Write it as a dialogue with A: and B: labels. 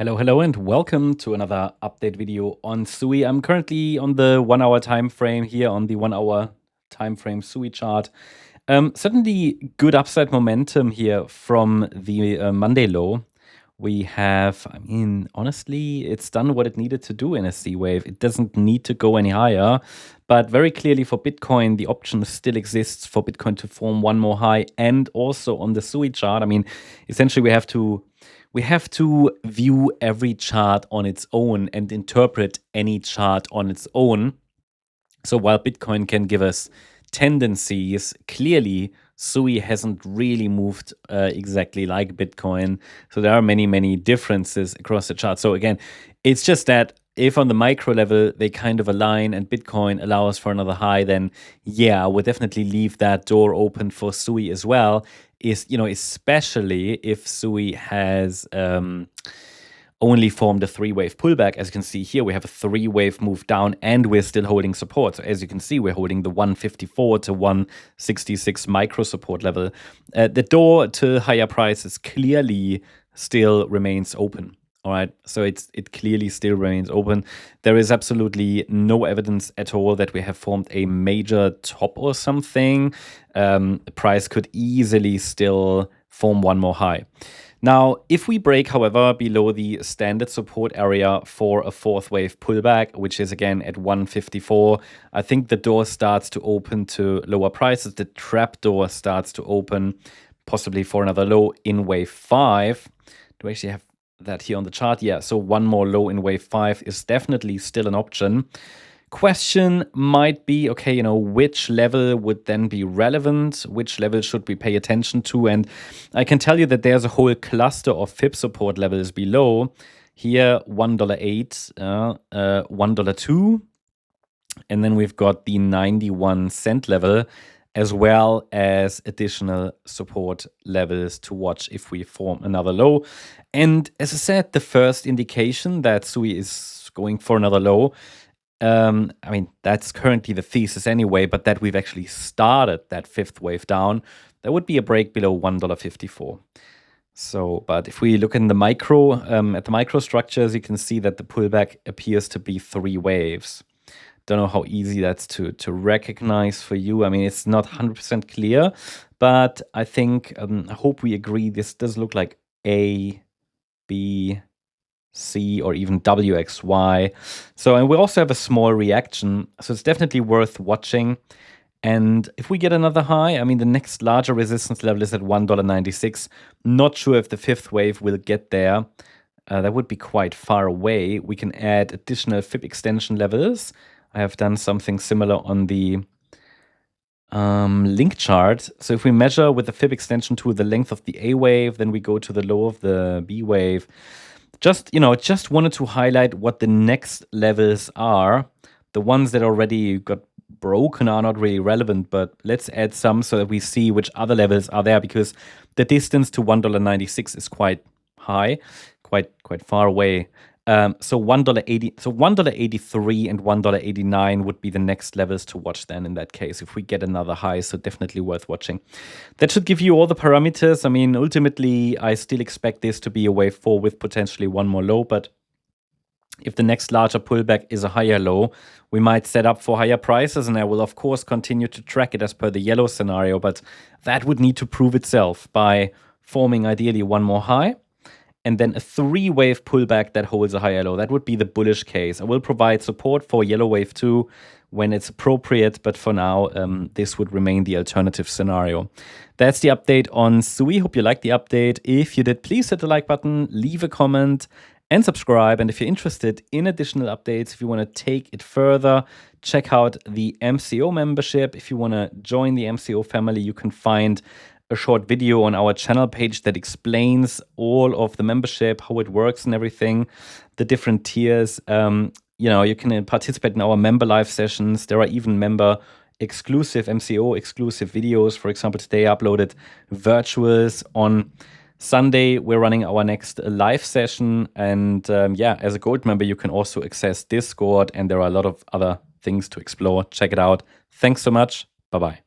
A: Hello, and welcome to another update video on SUI. I'm currently on the 1 hour time frame here on the 1 hour time frame SUI chart. Certainly good upside momentum here from the Monday low. We have, honestly, it's done what it needed to do in a C wave. It doesn't need to go any higher, but very clearly for Bitcoin, the option still exists for Bitcoin to form one more high, and also on the SUI chart. Essentially, we have to view every chart on its own and interpret any chart on its own. So while Bitcoin can give us tendencies, clearly SUI hasn't really moved exactly like Bitcoin. So there are many differences across the chart. So again, it's just that if on the micro level they kind of align and Bitcoin allows for another high, then yeah, we'll definitely leave that door open for SUI as well. Especially if SUI has only formed a three-wave pullback. As you can see here, we have a three-wave move down and we're still holding support. So as you can see, we're holding the 154 to 166 micro support level. The door to higher prices clearly still remains open. All right, so it clearly still remains open. There is absolutely no evidence at all that we have formed a major top or something. The price could easily still form one more high. Now, if we break, however, below the standard support area for a fourth wave pullback, which is again at 154, I think the door starts to open to lower prices. The trap door starts to open possibly for another low in wave 5. Do I actually have that here on the chart? Yeah, so one more low in wave 5 is definitely still an option. Question might be, okay, which level would then be relevant? Which level should we pay attention to? And I can tell you that there's a whole cluster of FIB support levels below. Here, $1.08, $1.02. And then we've got the 91 cent level, as well as additional support levels to watch if we form another low. And as I said, the first indication that SUI is going for another low, that's currently the thesis anyway, but that we've actually started that fifth wave down, there would be a break below $1.54. So, but if we look in the micro, at the microstructures, you can see that the pullback appears to be three waves. Don't know how easy that's to recognize for you. It's not 100% clear, but I think, I hope we agree, this does look like A, B, C, or even WXY. So, and we also have a small reaction, so it's definitely worth watching. And if we get another high, the next larger resistance level is at $1.96. Not sure if the fifth wave will get there. That would be quite far away. We can add additional FIB extension levels. I have done something similar on the link chart. So if we measure with the FIB extension tool the length of the A wave, then we go to the low of the B wave. Just wanted to highlight what the next levels are. The ones that already got broken are not really relevant, but let's add some so that we see which other levels are there, because the distance to $1.96 is quite high, quite far away. So $1.80, so $1.83 and $1.89 would be the next levels to watch then in that case, if we get another high, so definitely worth watching. That should give you all the parameters. Ultimately, I still expect this to be a wave 4 with potentially one more low, but if the next larger pullback is a higher low, we might set up for higher prices, and I will of course continue to track it as per the yellow scenario, but that would need to prove itself by forming ideally one more high, and then a three-wave pullback that holds a higher low. That would be the bullish case. I will provide support for yellow wave 2 when it's appropriate, but for now, this would remain the alternative scenario. That's the update on SUI. Hope you liked the update. If you did, please hit the like button, leave a comment, and subscribe. And if you're interested in additional updates, if you want to take it further, check out the MCO membership. If you want to join the MCO family, you can find a short video on our channel page that explains all of the membership, how it works and everything, the different tiers. You can participate in our member live sessions. There are even member exclusive, MCO exclusive videos. For example, today I uploaded virtuals. On Sunday, we're running our next live session. And as a gold member, you can also access Discord, and there are a lot of other things to explore. Check it out. Thanks so much. Bye-bye.